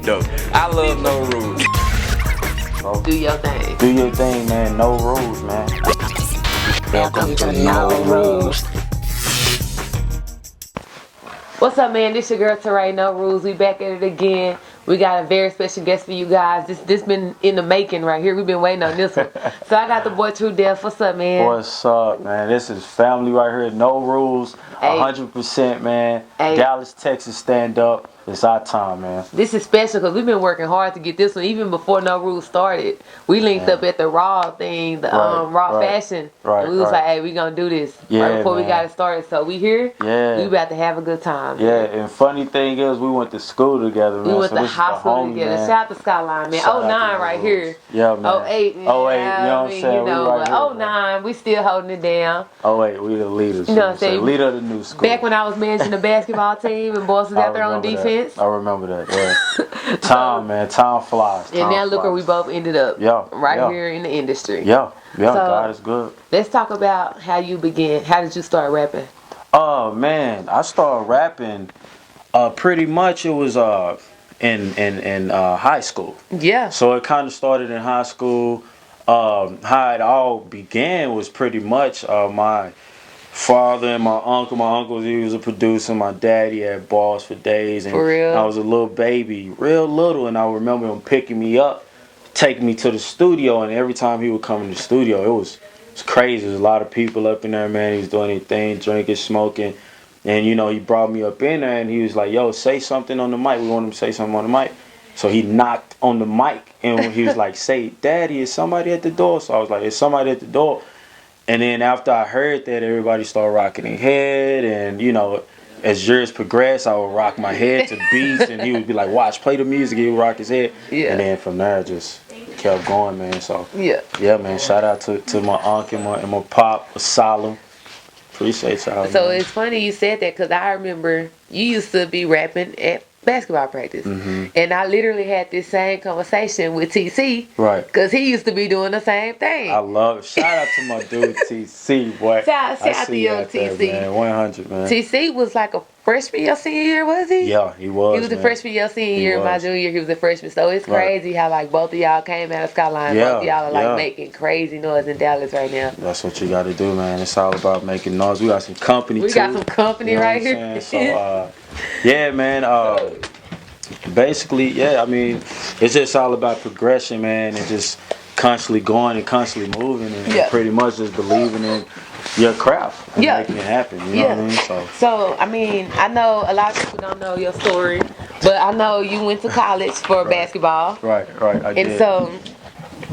though. I love no rules. So, do your thing. Do your thing, man. No rules, man. Welcome to No Rules. What's up, man? This your girl Teray, No Rules. We back at it again. We got a very special guest for you guys. This been in the making right here. We've been waiting on this one. So I got the boy True Death. What's up, man? What's up, man? This is family right here. No rules. 100%, man. Dallas, Texas, stand up. It's our time, man. This is special because we've been working hard to get this one. Even before No Rules started, we linked up at the Raw thing, the Raw Fashion. And we was like, hey, we gonna do this right before we got it started. So we here. Yeah. We about to have a good time. Yeah, and funny thing is, we went to school together, man. We went to high school together. Man. Shout out to Skyline, man. 09 right here. Yeah, man. 08, man. 08, you know what I'm saying? You know, right but here, 09, we still holding it down. 08, we the leaders. You know what I'm saying? Leader of the new school. Back when I was managing the basketball team and boys was out there on defense. I remember that, yeah. Time, man. Time flies. And now look where we both ended up. Right here in the industry. Yeah, God is good. Let's talk about how you began. How did you start rapping? Oh, man. I started rapping pretty much it was in high school. Yeah. So it kind of started in high school. How it all began was pretty much my father and my uncle. My uncle, he was a producer. My daddy had balls for days. And for real? I was a little baby, real little. And I remember him picking me up, taking me to the studio. And every time he would come in the studio, it was crazy. There's a lot of people up in there, man. He was doing anything, drinking, smoking. And, you know, he brought me up in there and he was like, yo, say something on the mic. We want him to say something on the mic. So he knocked on the mic and he was like, say, Daddy, is somebody at the door? So I was like, is somebody at the door? And then after I heard that, everybody started rocking their head. And, you know, as years progressed, I would rock my head to beats. And he would be like, watch, play the music. He would rock his head. Yeah. And then from there, just kept going, man. So, yeah, man, shout out to my uncle and my pop, Solemn. Appreciate y'all. So it's funny you said that because I remember you used to be rapping at basketball practice. And I literally had this same conversation with TC. Right. Because he used to be doing the same thing. I love it. Shout out to my dude TC, boy. Shout out to young TC. There, man. 100, man. TC was like a freshman your senior year, was he? Yeah, he was. He was a freshman your senior year. My junior year, he was a freshman. So it's crazy how like both of y'all came out of Skyline. Both of y'all are like making crazy noise in Dallas right now. That's what you got to do, man. It's all about making noise. We got some company We got some company right here. So, yeah, man. Basically, I mean, it's just all about progression, man, and just constantly going and constantly moving and pretty much just believing in your craft and making it happen. You know what I mean? So, I mean, I know a lot of people don't know your story, but I know you went to college for basketball. Right. I did. So,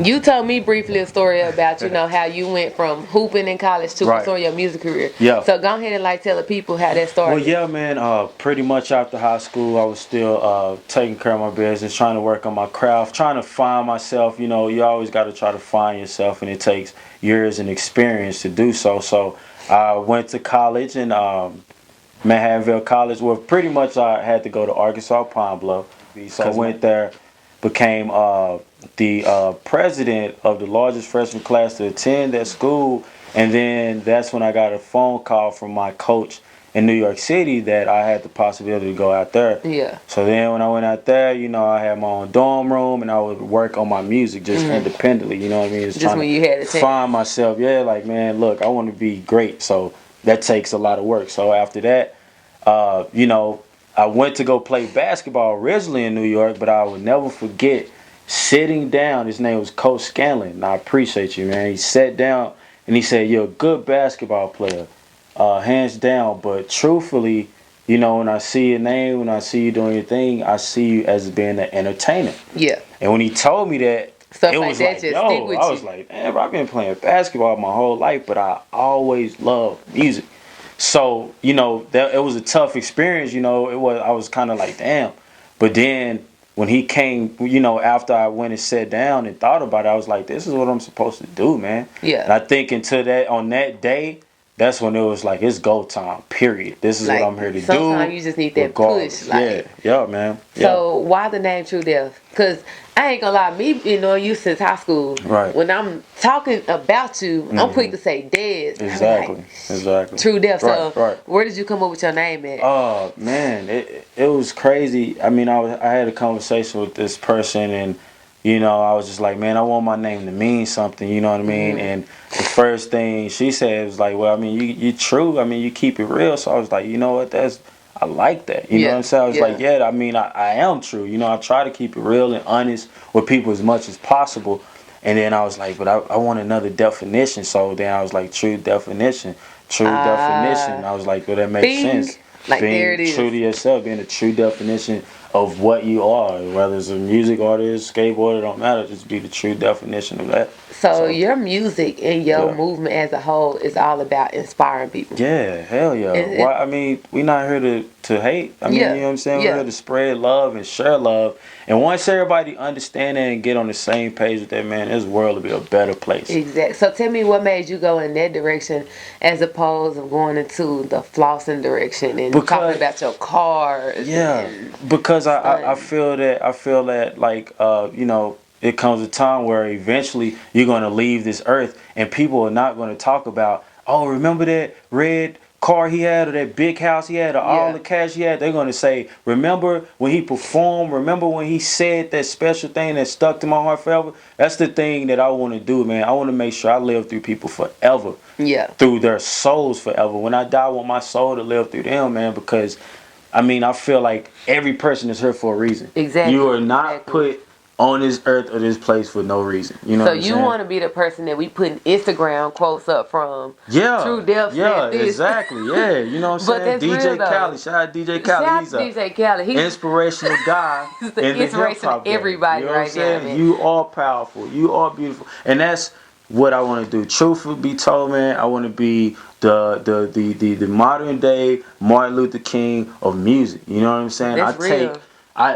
you told me briefly a story about, you know, how you went from hooping in college to pursuing your music career. Yeah. So go ahead and like tell the people how that started. Well, yeah, man. Pretty much after high school, I was still taking care of my business, trying to work on my craft, trying to find myself. You know, you always got to try to find yourself, and it takes years and experience to do so. So I went to college in Manhattanville College. Well, pretty much I had to go to Arkansas Pine Bluff. So I went there, became the president of the largest freshman class to attend that school, and then that's when I got a phone call from my coach in New York City that I had the possibility to go out there. Yeah. So then when I went out there, you know, I had my own dorm room and I would work on my music just independently, you know what I mean? Just when you had to find myself, like, man, look, I want to be great, so that takes a lot of work. So after that, you know, I went to go play basketball originally in New York, but I would never forget sitting down. His name was Coach Scanlon, and I appreciate you, man. He sat down and he said, you're a good basketball player, hands down, but truthfully, you know, when I see your name, when I see you doing your thing, I see you as being an entertainer. Yeah. And when he told me that, stuff it like was that like, just stick with I was like, man, bro, I've been playing basketball my whole life, but I always loved music. So, you know, it was a tough experience, you know. I was kind of like, damn. But then when he came, you know, after I went and sat down and thought about it, I was like, this is what I'm supposed to do, man. Yeah. And I think on that day, that's when it was like, it's go time, period. This is Like, what I'm here to do. sometimes you just need that regardless. push, like. Yeah, man. Yeah. So why the name True Death? Because I ain't gonna lie, me knowing you since high school. Right. When I'm talking about you, I'm quick to say dead. Exactly. Like, Exactly. True Death. Right, So right. where did you come up with your name at? Oh man, it was crazy. I mean, I had a conversation with this person, and you know, I was just like, man, I want my name to mean something. You know what I mean? And the first thing she said was like, well, I mean, you true. I mean, you keep it real. So I was like, you know what? I like that. You know what I'm saying? I was like, yeah. I mean, I am true. You know, I try to keep it real and honest with people as much as possible. And then I was like, but I want another definition. So then I was like, true definition. I was like, well, that makes sense. Like, being there it is. true to yourself, being a true definition of what you are, whether it's a music artist, skateboarder, don't matter. Just be the true definition of that. So your music and your movement as a whole is all about inspiring people. Yeah, hell yeah. Why? I mean, we're not here to hate. I mean, you know what I'm saying? We're here to spread love and share love. And once everybody understand that and get on the same page with that, man, this world will be a better place. Exactly. So tell me what made you go in that direction as opposed to going into the flossing direction and talking about your cars. Yeah, because I feel that like you know, it comes a time where eventually you're gonna leave this earth, and people are not gonna talk about, oh, remember that red car he had, or that big house he had, or all the cash he had. They're gonna say, remember when he performed, remember when he said that special thing that stuck to my heart forever. That's the thing that I want to do, man. I want to make sure I live through people forever, through their souls forever. When I die, I want my soul to live through them, man, because I mean, I feel like every person is here for a reason. Exactly. You are not put on this earth or this place for no reason. You know what I'm saying? So you want to be the person that we putting Instagram quotes up from. Yeah. True Death. Yeah, exactly. Yeah, you know what I'm saying? DJ Khaled. Shout out DJ Khaled. Shout out to DJ Khaled. He's inspirational guy. He's the inspiration of everybody, you know right now, man. You are powerful. You are beautiful. And that's what I want to do. Truth be told, man, I want to be the modern day Martin Luther King of music. You know what I'm saying? That's real.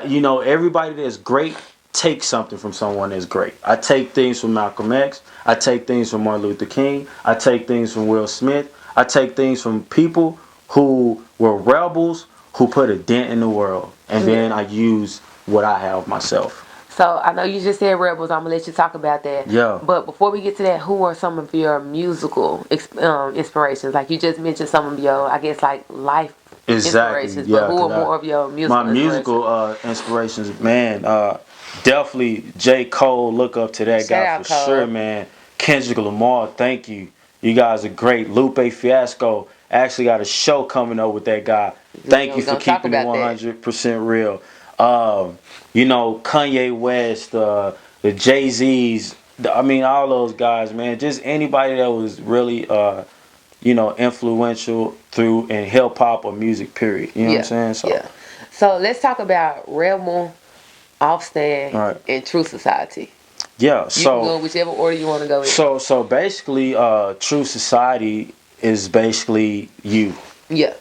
You know, everybody that's great take something from someone that's great. I take things from Malcolm X. I take things from Martin Luther King. I take things from Will Smith. I take things from people who were rebels who put a dent in the world. And then I use what I have myself. So I know you just said rebels. I'm gonna let you talk about that. Yeah. But before we get to that, who are some of your musical inspirations? Like you just mentioned some of your, I guess, like life inspirations. But who are more of your musical? My musical inspirations, man. Definitely J. Cole. Look up to that guy for sure, man. Kendrick Lamar. Thank you. You guys are great. Lupe Fiasco. Actually got a show coming up with that guy. Thank you for keeping it 100% real. You know, Kanye West, the Jay-Z's, I mean, all those guys, man. Just anybody that was really, you know, influential through in hip-hop or music, period. You know what I'm saying? So let's talk about Rebel, Offstand, and True Society. Yeah, so you can go in whichever order you want to go in. So basically, True Society is basically you. Yeah.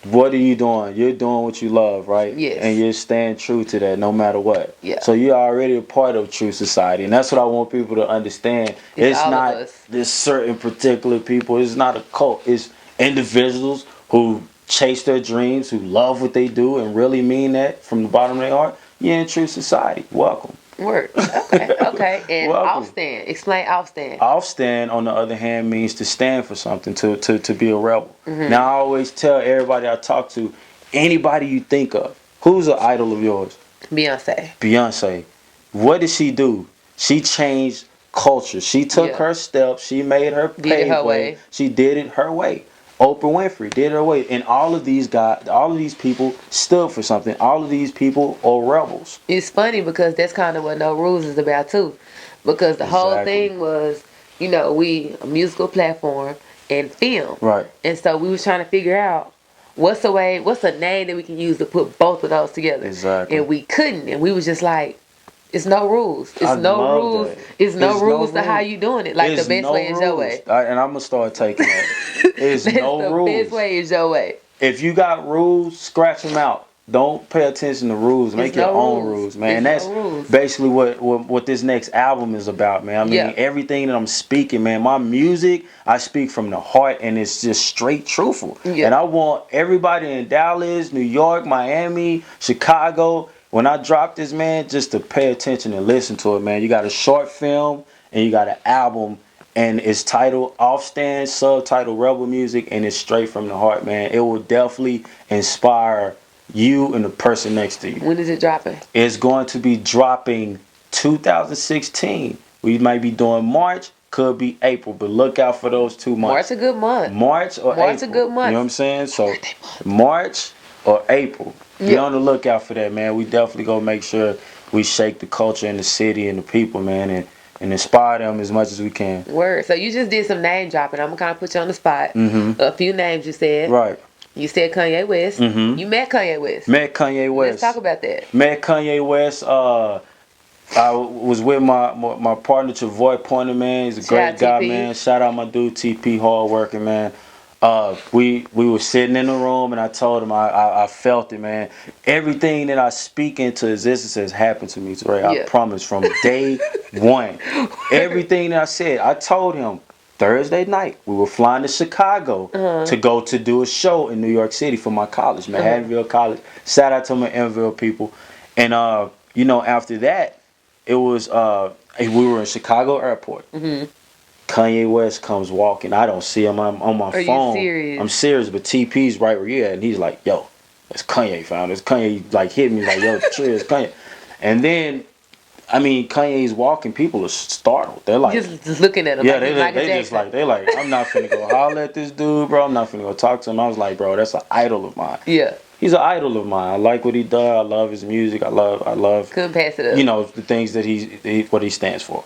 What are you doing? You're doing what you love, right? Yes. And you're staying true to that no matter what. Yeah. So you're already a part of True Society. And that's what I want people to understand. It's not this certain particular people. It's not a cult. It's individuals who chase their dreams, who love what they do and really mean that from the bottom of their heart. You're in True Society. Welcome. Word. Okay. And Offstand. Explain Offstand. Offstand, on the other hand, means to stand for something, to be a rebel. Now, I always tell everybody I talk to, anybody you think of, who's an idol of yours? Beyonce. What did she do? She changed culture. She took her steps. She made her way. She did it her way. Oprah Winfrey did her way, and all of these guys, all of these people stood for something. All of these people are rebels. It's funny because that's kind of what No Rules is about too, because the whole thing was, you know, we a musical platform and film, right? And so we was trying to figure out what's a name that we can use to put both of those together, exactly. And we couldn't, and we was just like, it's no rules. It's no rules. It's no rules to how you doing it. Like the best way is your way. And I'm gonna start taking that. It's no rules. The best way is your way. If you got rules, scratch them out. don't pay attention to rules. Make your own rules, man. That's basically what this next album is about, man. I mean, everything that I'm speaking, man, my music, I speak from the heart, and it's just straight truthful. And I want everybody in Dallas, New York, Miami, Chicago, when I drop this, man, just to pay attention and listen to it, man. You got a short film and you got an album, and it's titled Offstand, subtitle Rebel Music, and it's straight from the heart, man. It will definitely inspire you and the person next to you. When is it dropping? It's going to be dropping 2016. We might be doing March, could be April, but look out for those 2 months. March a good month. March or April. March a good month. You know what I'm saying? So March or April. Be on the lookout for that, man. We definitely gonna make sure we shake the culture in the city and the people, man, and inspire them as much as we can. Word. So you just did some name dropping. I'm gonna kind of put you on the spot. A few names you said. Right. You said Kanye West. You met Kanye West. Met Kanye West. Let's talk about that. Met Kanye West. I was with my partner Travoy Pointer, man. He's a great guy, man. Shout out my dude TP, hard working, man. We were sitting in the room, and I told him I felt it, man. Everything that I speak into existence has happened to me, Ray. I promise, from day one. Everything that I said, I told him. Thursday night, we were flying to Chicago to go to do a show in New York City for my college, Manhattanville College. Shout out to my Manhattanville people. And you know, after that, it was we were in Chicago Airport. Kanye West comes walking. I don't see him. I'm on my phone. Are you serious? I'm serious, but TP's right where you at, and he's like, "Yo, it's Kanye, found. It's Kanye." Like hit me like, "Yo, chill, it's Kanye." And then, I mean, Kanye's walking. People are startled. They're like, just looking at him. Yeah, like they just like, I'm not finna go holler at this dude, bro. I'm not finna go talk to him. I was like, bro, that's an idol of mine. Yeah. He's an idol of mine. I like what he does. I love his music. I love. Couldn't pass it up. You know, the things that what he stands for.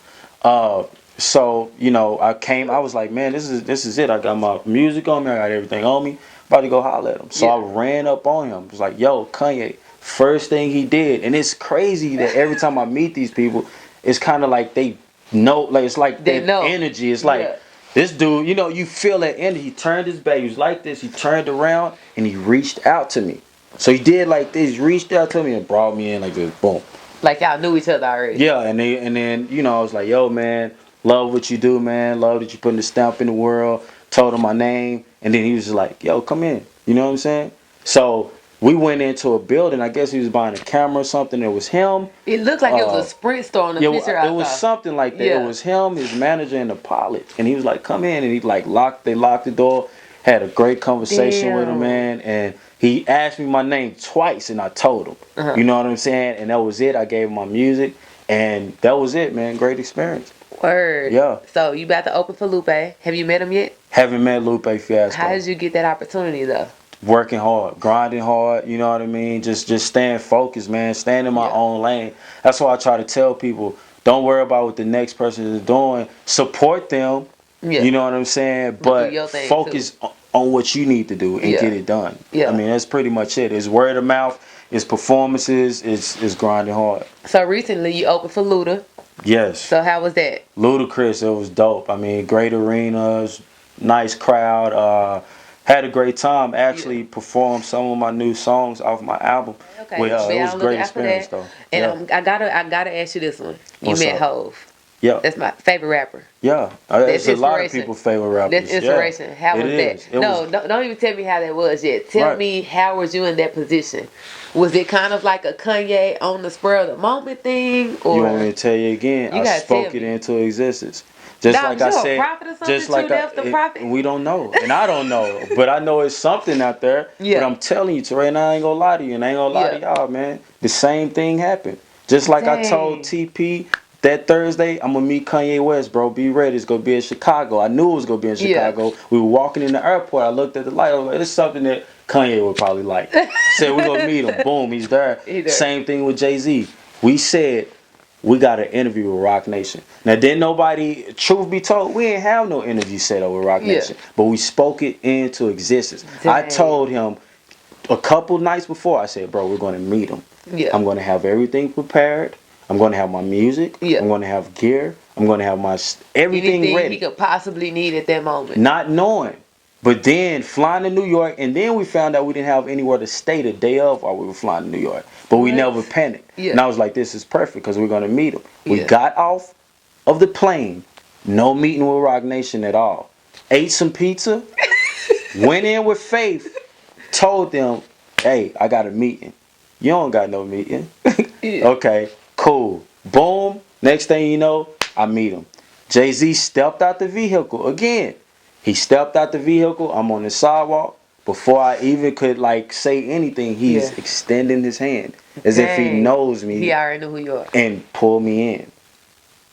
So, you know, I was like, man, this is it. I got my music on me. I got everything on me. About to go holler at him. So I ran up on him. It was like, yo, Kanye. First thing he did, and it's crazy that every time I meet these people, it's kind of like they know, like it's like that energy. It's like this dude, you know, you feel that energy. He turned his back. He was like this. He turned around and he reached out to me. So he did like this. He reached out to me and brought me in like this. Boom. Like y'all knew each other already. Yeah, and then you know, I was like, yo, man, love what you do, man. Love that you putting the stamp in the world. Told him my name, and then he was just like, yo, come in. You know what I'm saying? So we went into a building. I guess he was buying a camera or something. It was him. It looked like it was a Sprint store on the picture I saw. It was something like that. It was him, his manager, and the pilot. And he was like, come in. And he like locked the door. Had a great conversation with him, man. And he asked me my name twice, and I told him. You know what I'm saying? And that was it. I gave him my music. And that was it, man. Great experience. Word. Yeah. So you about to open for Lupe. Have you met him yet? Haven't met Lupe Fiasco. How did you get that opportunity, though? Working hard, grinding hard, you know what I mean? Just staying focused, man. Staying in my own lane. That's why I try to tell people, don't worry about what the next person is doing. Support them, you know what I'm saying? But focus on what you need to do and get it done. I mean, that's pretty much it. It's word of mouth, it's performances, it's grinding hard. So recently you opened for Luda. Yes. So how was that? Ludacris, it was dope. I mean, great arenas, nice crowd. Had a great time. Actually performed some of my new songs off my album. Okay. Well, it was a great experience though. And I gotta ask you this one. You met Hov. Yeah. That's my favorite rapper. Yeah. That's a lot of people's favorite rappers. That's inspiration. Yeah. How was that? No, don't even tell me how that was yet. Tell me, how was you in that position? Was it kind of like a Kanye on the spur of the moment thing? Or you want me to tell you again? I spoke it into existence. Just like I said, just like we don't know, and I don't know, but I know it's something out there. But I'm telling you, Teray, and I ain't gonna lie to you, and I ain't gonna lie to y'all, man. The same thing happened. Just like I told TP that Thursday, I'm gonna meet Kanye West, bro. Be ready. It's gonna be in Chicago. I knew it was gonna be in Chicago. We were walking in the airport. I looked at the light. I was like, "It's something that Kanye would probably like." Said we're gonna meet him. Boom, he's there. Same thing with Jay-Z. We said, we got an interview with Rock Nation. Now, didn't nobody, truth be told, we didn't have no interview set up with Rock Nation. But we spoke it into existence. I told him a couple nights before, I said, bro, we're going to meet him. I'm going to have everything prepared. I'm going to have my music. I'm going to have gear. I'm going to have my everything ready. He could possibly need at that moment. Not knowing But then flying to New York, and then we found out we didn't have anywhere to stay the day of while we were flying to New York. But we What? never panicked. Yeah. And I was like, this is perfect because we're going to meet him. We Yeah. got off of the plane, no meeting with Rock Nation at all. Ate some pizza, went in with Faith, told them, hey, I got a meeting. You don't got no meeting. Yeah. Okay, cool. Boom. Next thing you know, I meet him. Jay-Z stepped out the vehicle again. He stepped out the vehicle. I'm on the sidewalk. Before I even could like say anything, he's Yeah. extending his hand as if he Dang. knows me He already knew who you are. and pulled me in.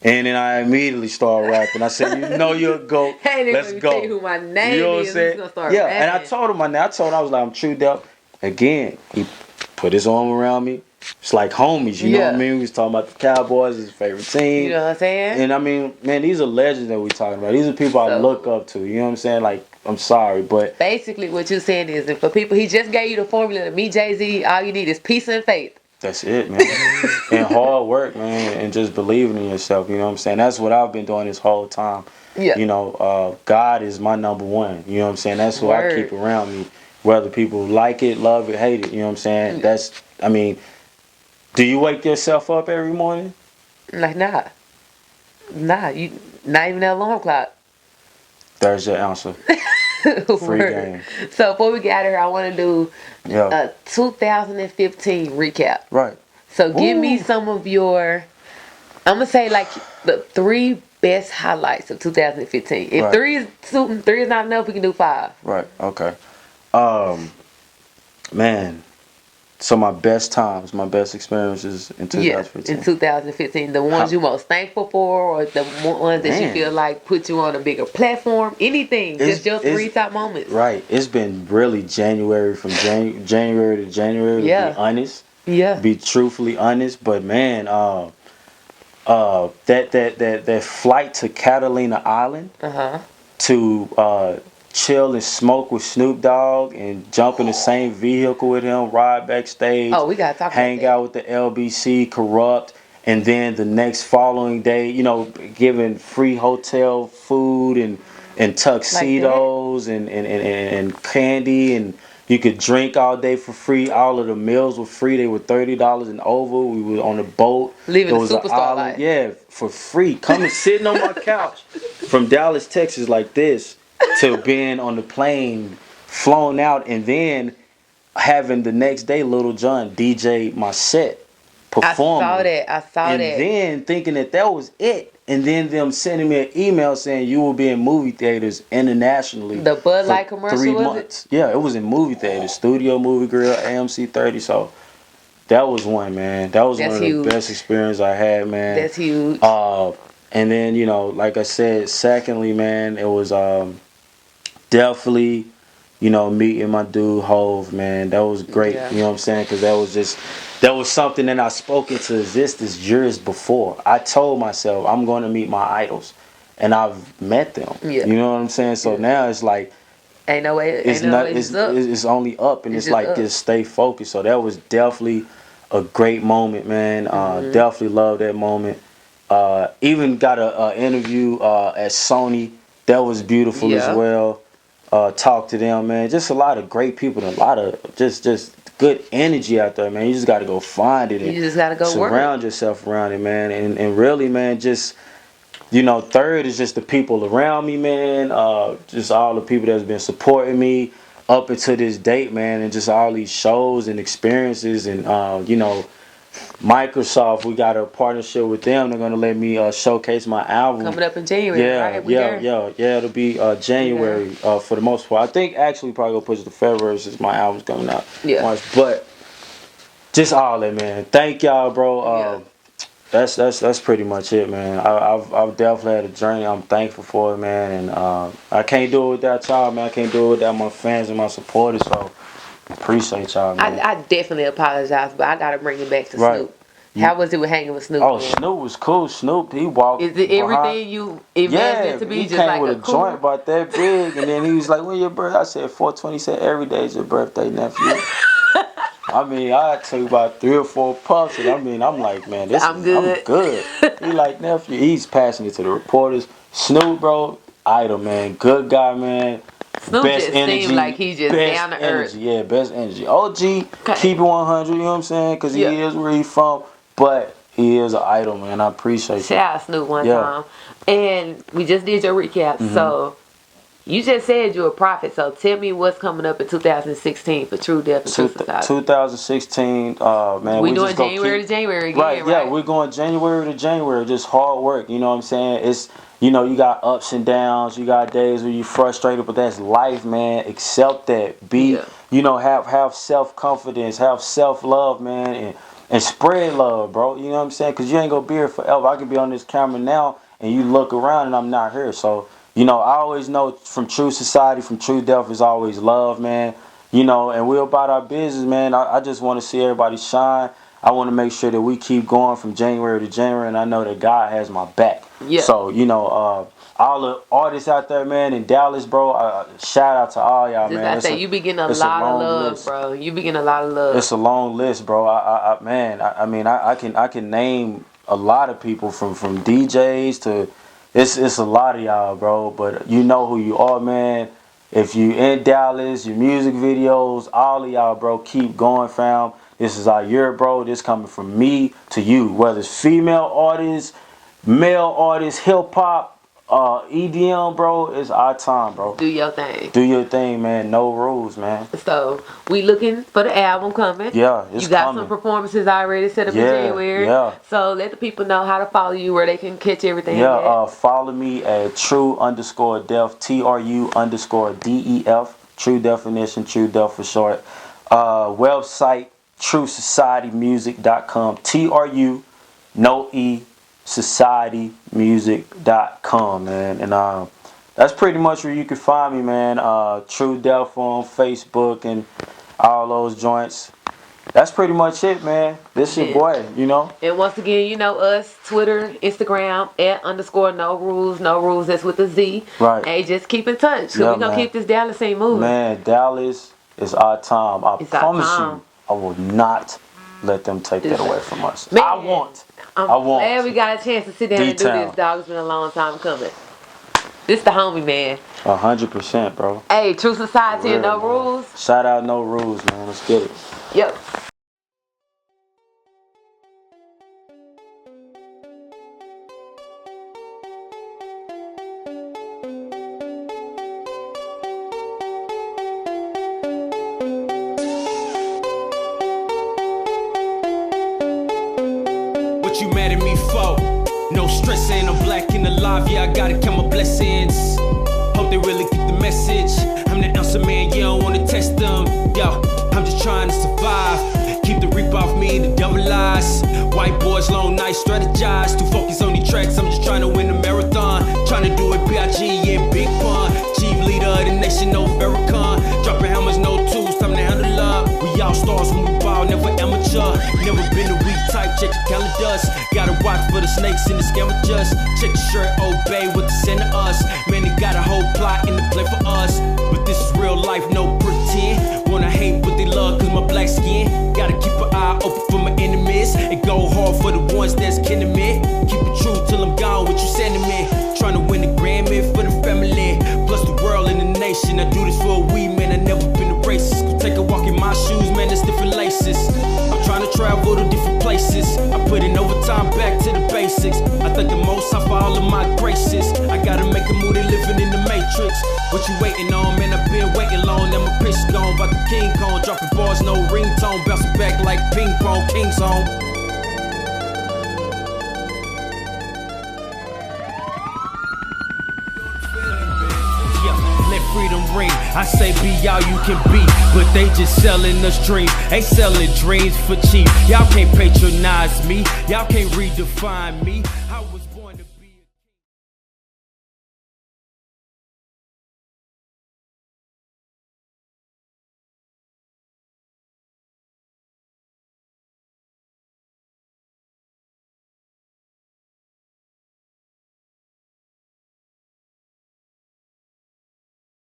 And then I immediately started rapping. I said, you know you're a GOAT. Hey, they Let's gonna go. tell you who my name You know what I'm is. He's saying? gonna start Yeah, rapping. and I told him my name. I was like, I'm True Dep. Again, he put his arm around me. It's like homies, you know what I Yeah. mean? We was talking about the Cowboys, his favorite team. You know what I'm saying? And I mean, man, these are legends that we talking about. These are people I So- look up to. You know what I'm saying? Like, I'm sorry, but Basically, what you're saying is, that for people, he just gave you the formula to meet Jay-Z. All you need is peace and faith. that's it, man. And hard work, man, and just believing in yourself. You know what I'm saying? That's what I've been doing this whole time. Yeah. You know, God is my number one. You know what I'm saying? That's who I Word. keep around me. Whether people like it, love it, hate it. You know what I'm saying? That's, I mean, do you wake yourself up every morning? Like, nah, you not even that alarm clock. There's your answer. Free Word. game. So before we get out of here, I want to do Yeah. a 2015 recap. Right. So give me Ooh. some of your, I'm gonna say like the 3 best highlights of 2015. If Right. three is not enough, we can do 5. Right. Okay. Man. So my best times, my best experiences in Yeah, 2015. in 2015, the ones you most thankful for, or the ones that you Man. feel like put you on a bigger platform. Anything, just your 3 top moments. Right. It's been really January from January to January. Yeah. To be honest. Yeah. Be truthfully honest. But man, that flight to Catalina Island to chill and smoke with Snoop Dogg and jump in the same vehicle with him, ride backstage. Oh, we gotta talk about hang that. out with the LBC, Corrupt, and then the next following day, you know, giving free hotel food and tuxedos and candy, and you could drink all day for free. All of the meals were free. They were $30 and over. We were on a boat. Living There the was an superstar island, life. yeah, for free. Coming sitting on my couch from Dallas, Texas, like this, to being on the plane, flown out, and then having the next day Little John DJ my set, performing. I saw and that. then thinking that was it, and then them sending me an email saying you will be in movie theaters internationally. The Bud for Light commercial, 3 was it? months. Yeah, it was in movie theaters, Studio Movie Grill, AMC 30. So that was one, man. That was That's one of huge. the best experiences I had, man. That's huge. And then, you know, like I said, secondly, man, it was definitely, you know, meeting my dude Hove, man. That was great. Yeah. You know what I'm saying? Because that was something that I spoke into existence years before. I told myself I'm going to meet my idols, and I've met them. Yeah. You know what I'm saying? So now it's like Ain't no way. it's Ain't no not. way It's, up. it's only up, and It's it's just like up. just stay focused. So that was definitely a great moment, man. Definitely love that moment. Even got a interview at Sony. That was beautiful Yeah. as well. Talk to them, man. Just a lot of great people and a lot of just good energy out there, man. You just got to go find it. You and just gotta go work. surround yourself around it, man. And really, man, just, you know, third is just the people around me, man. Just all the people that's been supporting me up until this date, man. And just all these shows and experiences. And, you know, Microsoft, we got a partnership with them. They're going to let me showcase my album. Coming up in January, right? We there. Yeah. It'll be January for the most part. I think actually probably gonna push it to February since my album's coming out. Yeah. March. But just all that, man. Thank y'all, bro. That's pretty much it, man. I've definitely had a journey. I'm thankful for it, man. And I can't do it without y'all, man. I can't do it without my fans and my supporters. So appreciate y'all, man. I definitely apologize, but I gotta bring it back to Right. Snoop. How was it with hanging with Snoop? Oh, man? Snoop was cool. Snoop, he walked. Is it everything you imagined it to be? He Just came like with a a cool? joint about that big, and then he was like, "When your birthday?" I said, "420." He said, "Every day is your birthday, nephew." I mean, I took about 3 or 4 puffs, and I'm like, man, I'm good. I'm good. He like, nephew, he's passing it to the reporters. Snoop, bro, idol, man, good guy, man. Snoop just seemed like he just down to earth. Yeah, best energy. OG, keep it 100, you know what I'm saying? Because he is where he from, but he is an idol, man. I appreciate it. Shout out Snoop one time. And we just did your recap. So you just said you're a prophet. So tell me what's coming up in 2016 for True Deaf and True Society. 2016, man. We doing January to January again, right? Yeah, we're going January to January. Just hard work, you know what I'm saying? It's, you know, you got ups and downs. You got days where you're frustrated, but that's life, man. Accept that. Be, you know, have self-confidence, have self-love, man, and spread love, bro. You know what I'm saying? Because you ain't going to be here forever. I could be on this camera now, and you look around, and I'm not here. So, you know, I always know from True Society, from True Deaf, is always love, man. You know, and we're about our business, man. I just want to see everybody shine. I want to make sure that we keep going from January to January, and I know that God has my back. Yeah. So, you know, all the artists out there, man, in Dallas, bro, shout out to all y'all, man. I say, you be getting a lot of love, bro. You be getting a lot of love. It's a long list, bro. I mean, I can name a lot of people from DJs to, it's a lot of y'all, bro. But you know who you are, man. If you in Dallas, your music videos, all of y'all, bro, keep going, fam. This is our year, bro. This coming from me to you. Whether it's female artists, male artists, hip hop, EDM, bro, it's our time, bro. Do your thing. Do your thing, man. No rules, man. So we looking for the album coming. Yeah, it's You got coming. some performances already set up in January. Yeah. So let the people know how to follow you, where they can catch everything. Yeah, follow me at True_Def, TRU_DEF, True Definition, True Def for short. Website, TrueSocietyMusic.com, TRU, no E, societymusic.com, man. And that's pretty much where you can find me, man. True Def on Facebook and all those joints. That's pretty much it, man. This your boy, you know. And once again, you know us, Twitter, Instagram, @_no rules, that's with a Z. Right. Hey, just keep in touch. So we're going to keep this Dallas scene moving. Man, Dallas is our time. I promise you, I will not let them take that away from us. Man, I won't. I'm glad we got a chance to sit down and do this, dog. It's been a long time coming. This the homie, man. 100%, bro. Hey, True Society and No Rules. Shout out No Rules, man. Let's get it. Yep. What you mad at me for? No stress, ain't I'm black and alive, yeah, I gotta count my blessings. Hope they really get the message. I'm the answer man, you don't wanna test them. Yo, I'm just trying to survive. Keep the reap off me, the devil lies. White boys, long nights, strategize. Too focused on these tracks, I'm just trying to win the marathon. Trying to do it B.I.G. in Big Pun. Chief leader of the nation, no Farrakhan. Dropping hammers, no tools, time to handle up. We all stars when we ball, never amateur. Never been a weak type, check your calendars. Gotta watch for the snakes and the scammer just. Check the shirt, obey what they send to us. Man, they got a whole plot in the play for us. But this is real life, no pretend. Wanna hate what they love cause my black skin. Gotta keep an eye open for my enemies. And go hard for the ones that's kin to me. Keep it true till I'm gone, what you sending me. Trying to win the Grammy for the family. Plus the world and the nation. I do this for a weed, man, I never been a racist. Go take a walk in my shoes, man, there's different laces. I'm trying to travel to different places. I put in overtime back to the basics. I thank the most high for all of my graces. I gotta make a move, they living in the matrix. What you waiting on, man, I've been waiting long. Now my pitch gone, about the King Kong. Dropping bars, no ringtone. Bouncing back like ping pong, King's home. Freedom ring, I say be all you can be, but they just selling us dreams. They selling dreams for cheap. Y'all can't patronize me, y'all can't redefine me.